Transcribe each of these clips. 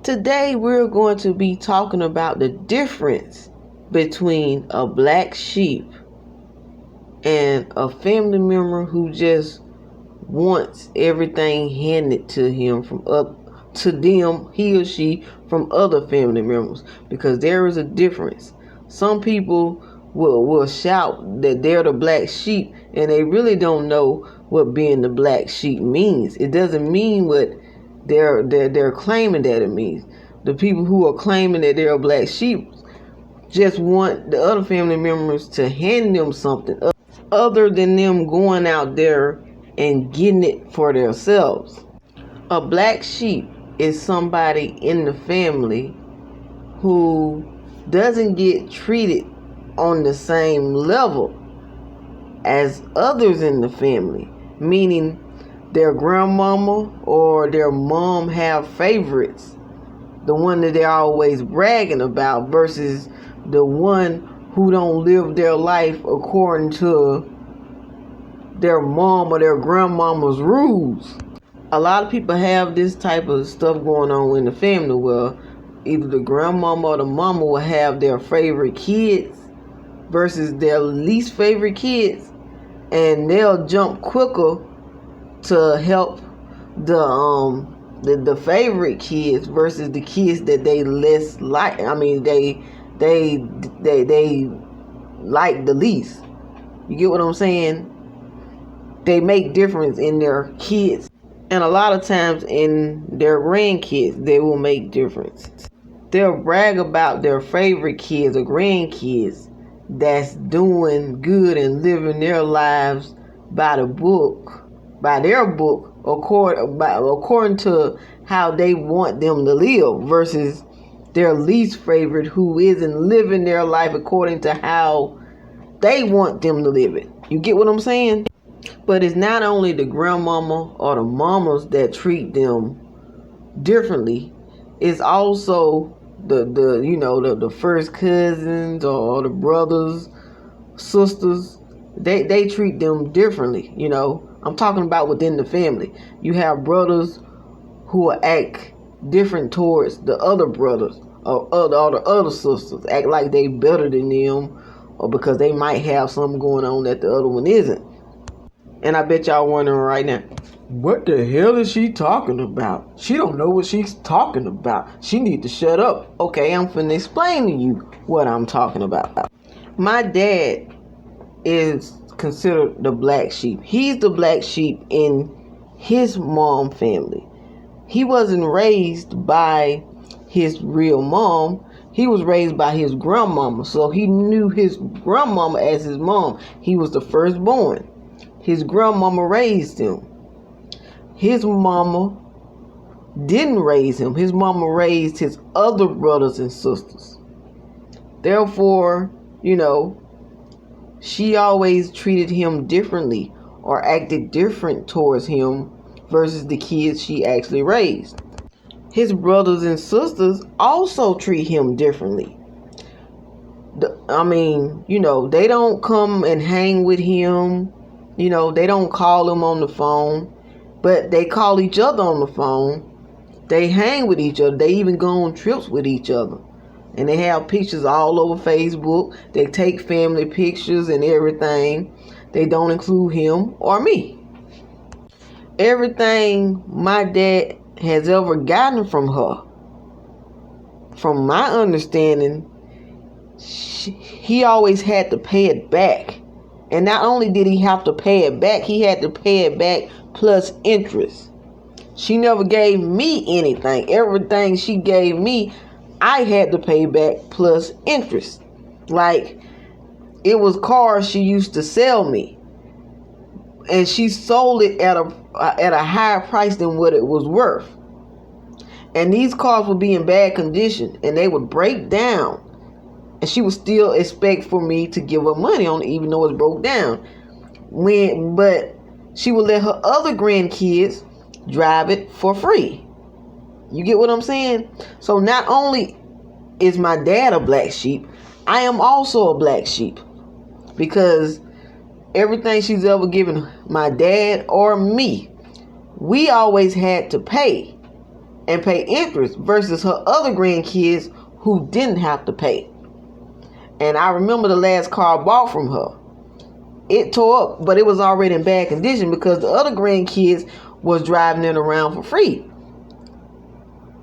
Today we're going to be talking about the difference between a black sheep and a family member who just wants everything handed to him he or she from other family members, because there is a difference. Some people will shout that they're the black sheep, and they really don't know what being the black sheep means. It doesn't mean what they're claiming that it means. The people who are claiming that they're black sheep just want the other family members to hand them something other than them going out there and getting it for themselves. A black sheep is somebody in the family who doesn't get treated on the same level as others in the family, meaning their grandmama or their mom have favorites, the one that they're always bragging about, versus the one who don't live their life according to their mom or their grandmama's rules. A lot of people have this type of stuff going on in the family where either the grandmama or the mama will have their favorite kids versus their least favorite kids, and they'll jump quicker to help the favorite kids versus the kids that they less like. I mean, they like the least. You get what I'm saying? They make difference in their kids, and a lot of times in their grandkids they will make difference. They'll brag about their favorite kids or grandkids that's doing good and living their lives by their book, according to how they want them to live, versus their least favorite who isn't living their life according to how they want them to live it. You get what I'm saying? But it's not only the grandmama or the mamas that treat them differently. It's also the first cousins or the brothers, sisters. They treat them differently. I'm talking about within the family. You have brothers who will act different towards the other brothers or the other sisters, act like they better than them, or because they might have something going on that the other one isn't. And I bet y'all wondering right now, what the hell is she talking about? She don't know what she's talking about. She need to shut up. Okay, I'm finna explain to you what I'm talking about. My dad is considered the black sheep. He's the black sheep in his mom family. He wasn't raised by his real mom. He was raised by his grandmama. So he knew his grandmama as his mom. He was the firstborn. His grandmama raised him. His mama didn't raise him. His mama raised his other brothers and sisters. Therefore, she always treated him differently or acted different towards him versus the kids she actually raised. His brothers and sisters also treat him differently. They don't come and hang with him. They don't call him on the phone, but they call each other on the phone. They hang with each other. They even go on trips with each other. And they have pictures all over Facebook. They take family pictures and everything. They don't include him or me. Everything my dad has ever gotten from her, from my understanding, he always had to pay it back. And not only did he have to pay it back, he had to pay it back plus interest. She never gave me anything. Everything she gave me, I had to pay back plus interest. Like, it was cars she used to sell me, and she sold it at a higher price than what it was worth. And these cars would be in bad condition, and they would break down. And she would still expect for me to give her money on it, even though it's broke down. But she would let her other grandkids drive it for free. You get what I'm saying? So not only is my dad a black sheep, I am also a black sheep. Because everything she's ever given my dad or me, we always had to pay. and pay interest versus her other grandkids who didn't have to pay. And I remember the last car I bought from her. It tore up, but it was already in bad condition because the other grandkids was driving it around for free.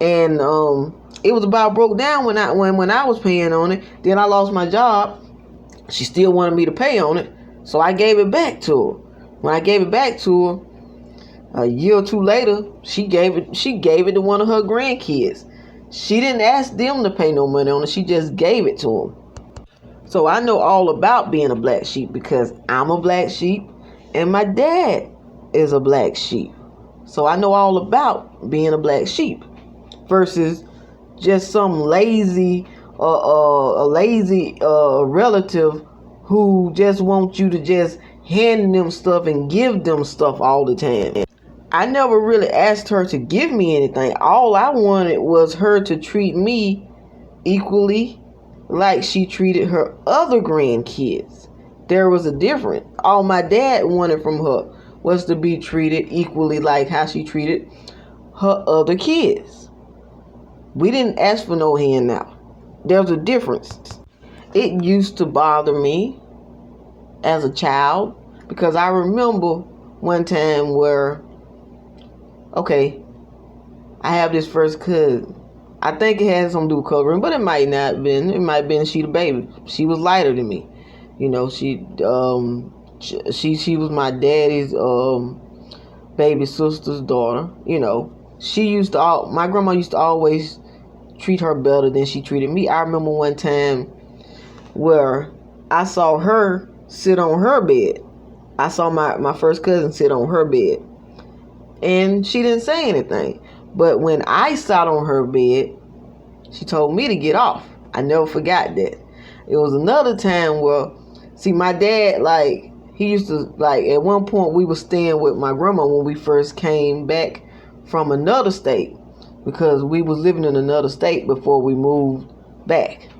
And it was about broke down when I was paying on it. Then I lost my job. She still wanted me to pay on it, so I gave it back to her. When I gave it back to her, a year or two later, she gave it to one of her grandkids. She didn't ask them to pay no money on it. She just gave it to them. So I know all about being a black sheep because I'm a black sheep and my dad is a black sheep. So I know all about being a black sheep versus just some lazy relative who just wants you to just hand them stuff and give them stuff all the time. I never really asked her to give me anything. All I wanted was her to treat me equally like she treated her other grandkids. There was a difference. All my dad wanted from her was to be treated equally like how she treated her other kids. We didn't ask for no handout. There's a difference. It used to bother me as a child because I remember one time where, okay, I have this first cousin. I think it had something to do with coloring, but it might not have been. It might have been she the baby. She was lighter than me. You know, she was my daddy's baby sister's daughter. You know, my grandma used to always treat her better than she treated me. I remember one time where I saw her sit on her bed. I saw my first cousin sit on her bed, and she didn't say anything. But when I sat on her bed, she told me to get off. I never forgot that. It was another time where, see, my dad, he used to, at one point we were staying with my grandma when we first came back from another state because we was living in another state before we moved back.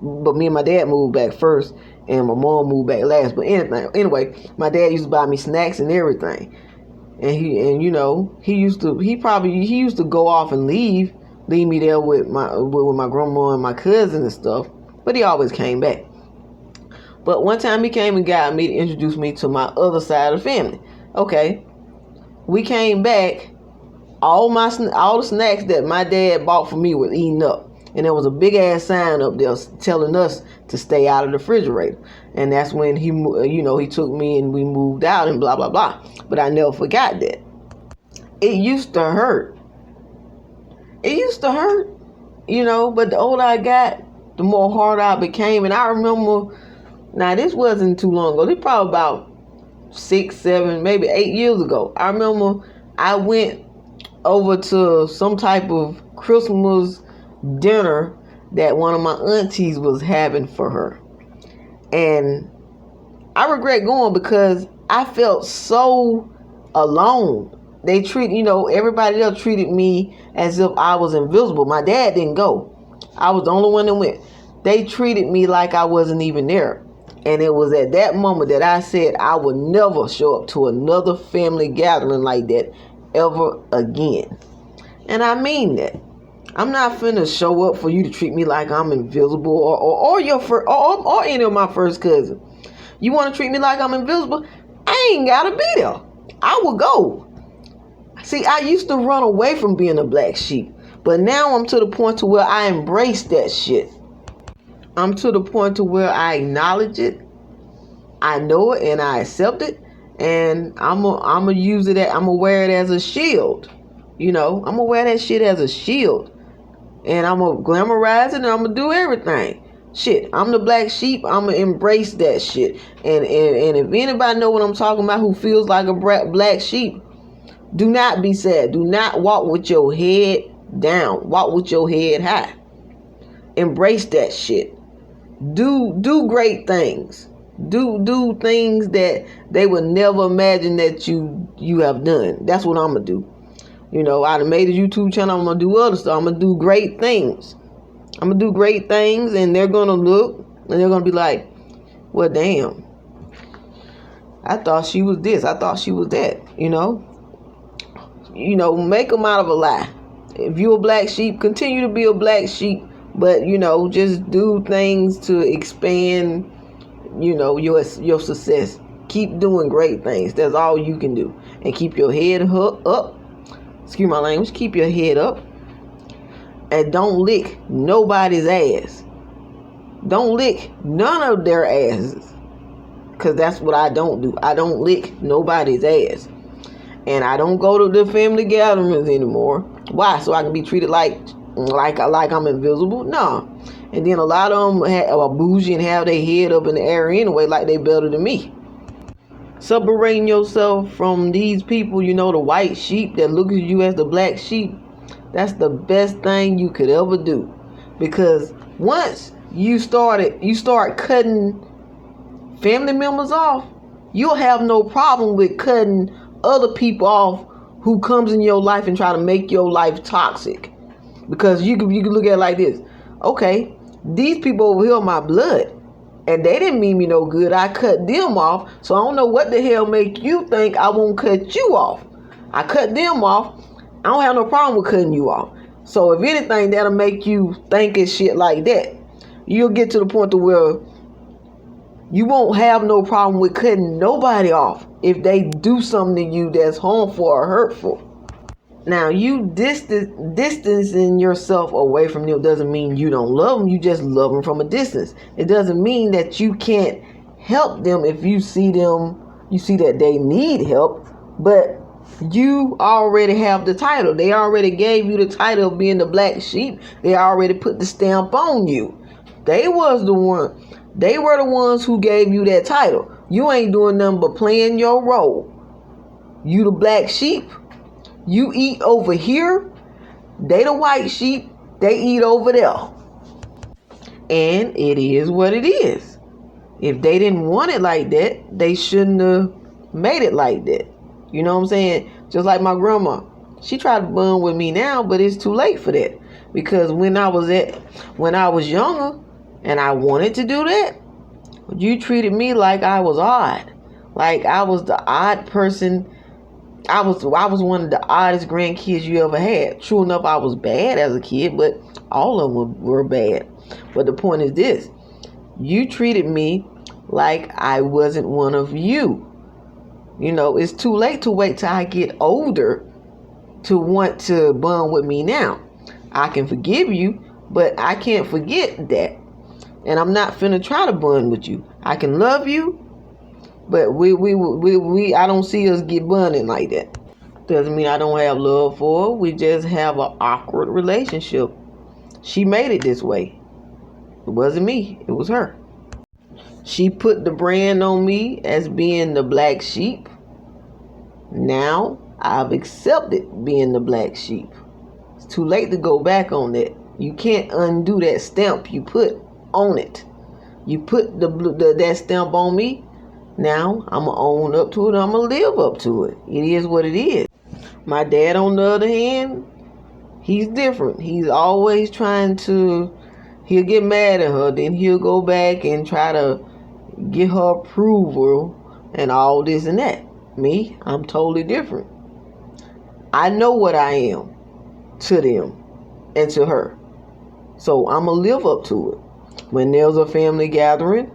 But me and my dad moved back first and my mom moved back last. But anyway, my dad used to buy me snacks and everything. And he used to go off and leave me there with my grandma and my cousin and stuff, but he always came back. But one time he came and got me to introduce me to my other side of the family. Okay, we came back, all the snacks that my dad bought for me was eaten up, and there was a big ass sign up there telling us to stay out of the refrigerator. And that's when he took me and we moved out and blah blah blah. But I never forgot that. It used to hurt. But the older I got, the more hard I became. And I remember, now this wasn't too long ago. This probably about 6, 7, maybe 8 years ago. I remember I went over to some type of Christmas dinner that one of my aunties was having for her. And I regret going because I felt so alone. They everybody else treated me as if I was invisible. My dad didn't go. I was the only one that went. They treated me like I wasn't even there. And it was at that moment that I said I would never show up to another family gathering like that ever again. And I mean that. I'm not finna show up for you to treat me like I'm invisible or any of my first cousins. You want to treat me like I'm invisible? I ain't gotta be there. I will go. See, I used to run away from being a black sheep, but now I'm to the point to where I embrace that shit. I'm to the point to where I acknowledge it, I know it, and I accept it, and I'm gonna use it. I'm gonna wear it as a shield. I'm gonna wear that shit as a shield, and I'm gonna glamorize it, and I'm gonna do everything. Shit, I'm the black sheep. I'm gonna embrace that shit. And if anybody know what I'm talking about, who feels like a black sheep, do not be sad. Do not walk with your head down. Walk with your head high. Embrace that shit. Do great things. Do things that they would never imagine that you have done. That's what I'm gonna do. I done made a YouTube channel. I'm gonna do other stuff. I'm gonna do great things. And they're gonna look and they're gonna be like, well, damn, I thought she was this, I thought she was that. Make them out of a lie. If you're a black sheep, continue to be a black sheep, but just do things to expand, your success. Keep doing great things. That's all you can do. And keep your head up. Excuse my language. Keep your head up. And don't lick nobody's ass. Don't lick none of their asses. Because that's what I don't do. I don't lick nobody's ass. And I don't go to the family gatherings anymore. Why? So I can be treated like I'm invisible? No. And then a lot of them are bougie and have their head up in the air anyway, like they better than me. Separating yourself from these people, the white sheep that look at you as the black sheep, that's the best thing you could ever do. Because once you start cutting family members off, you'll have no problem with cutting other people off who comes in your life and try to make your life toxic. Because you can look at it like this. Okay, these people over here are my blood, and they didn't mean me no good. I cut them off, so I don't know what the hell make you think I won't cut you off. I cut them off. I don't have no problem with cutting you off. So if anything, that'll make you think and shit like that. You'll get to the point to where you won't have no problem with cutting nobody off if they do something to you that's harmful or hurtful. Now, you distancing yourself away from them doesn't mean you don't love them. You just love them from a distance. It doesn't mean that you can't help them if you see that they need help. But you already have the title. They already gave you the title of being the black sheep. They already put the stamp on you. They were the ones who gave you that title. You ain't doing nothing but playing your role. You the black sheep. You eat over here. They the white sheep. They eat over there. And it is what it is. If they didn't want it like that, they shouldn't have made it like that. You know what I'm saying? Just like my grandma. She tried to bond with me now, but it's too late for that. Because when I was younger and I wanted to do that, you treated me like I was odd. Like I was the odd person. I was one of the oddest grandkids you ever had. True enough, I was bad as a kid, but all of them were bad. But the point is this. You treated me like I wasn't one of you. It's too late to wait till I get older to want to bond with me now. I can forgive you, but I can't forget that. And I'm not finna try to bond with you. I can love you, but I don't see us get bonding like that. Doesn't mean I don't have love for her. We just have an awkward relationship. She made it this way. It wasn't me. It was her. She put the brand on me as being the black sheep. Now I've accepted being the black sheep. It's too late to go back on that. You can't undo that stamp you put on it. You put that stamp on me. Now I'm going to own up to it. I'm going to live up to it. It is what it is. My dad, on the other hand, he's different. He's always trying to, he'll get mad at her. Then he'll go back and try to get her approval and all this and that. Me, I'm totally different. I know what I am to them and to her. So I'm going to live up to it. When there's a family gathering,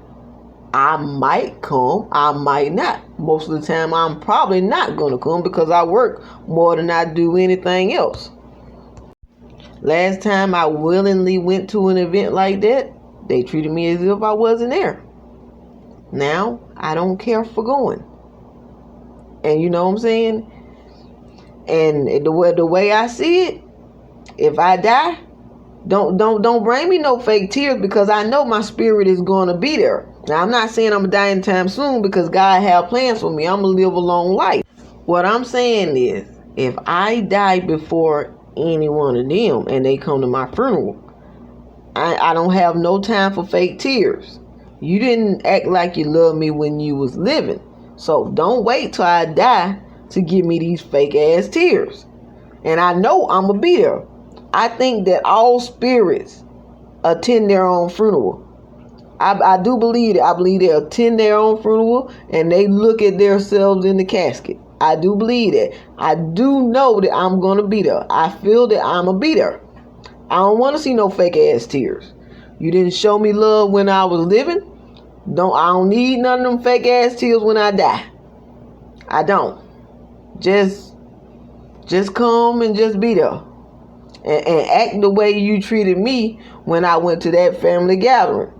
I might come, I might not. Most of the time, I'm probably not going to come because I work more than I do anything else. Last time I willingly went to an event like that, they treated me as if I wasn't there. Now, I don't care for going. And you know what I'm saying? And the way I see it, if I die, don't bring me no fake tears, because I know my spirit is going to be there. Now, I'm not saying I'm going to die anytime soon, because God have plans for me. I'm going to live a long life. What I'm saying is, if I die before any one of them and they come to my funeral, I don't have no time for fake tears. You didn't act like you loved me when you was living. So don't wait till I die to give me these fake ass tears. And I know I'm going to be there. I think that all spirits attend their own funeral. I do believe that. I believe they attend their own funeral and they look at themselves in the casket. I do believe that. I do know that I'm going to be there. I feel that I'm going to be there. I don't want to see no fake ass tears. You didn't show me love when I was living. I don't need none of them fake ass tears when I die. I don't. Just come and just be there. And act the way you treated me when I went to that family gathering.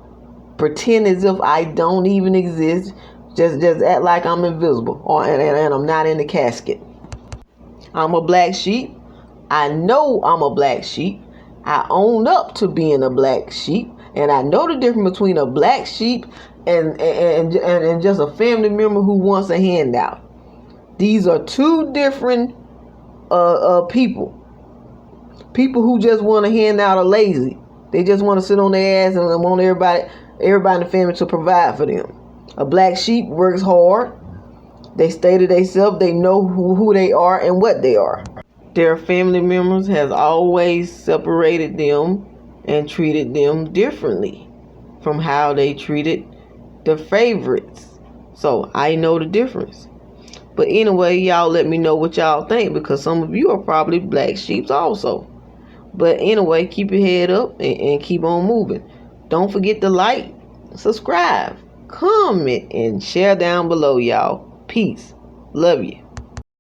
Pretend as if I don't even exist. Just act like I'm invisible and I'm not in the casket. I'm a black sheep. I know I'm a black sheep. I own up to being a black sheep. And I know the difference between a black sheep and just a family member who wants a handout. These are two different people. People who just want a handout are lazy. They just want to sit on their ass and want everybody in the family to provide for them. A black sheep works hard. They stay to themselves. They know who they are and what they are. Their family members has always separated them and treated them differently from how they treated the favorites. So I know the difference. But anyway, y'all let me know what y'all think, because some of you are probably black sheeps also. But anyway, keep your head up and keep on moving. Don't forget to like, subscribe, comment, and share down below, y'all. Peace. Love you.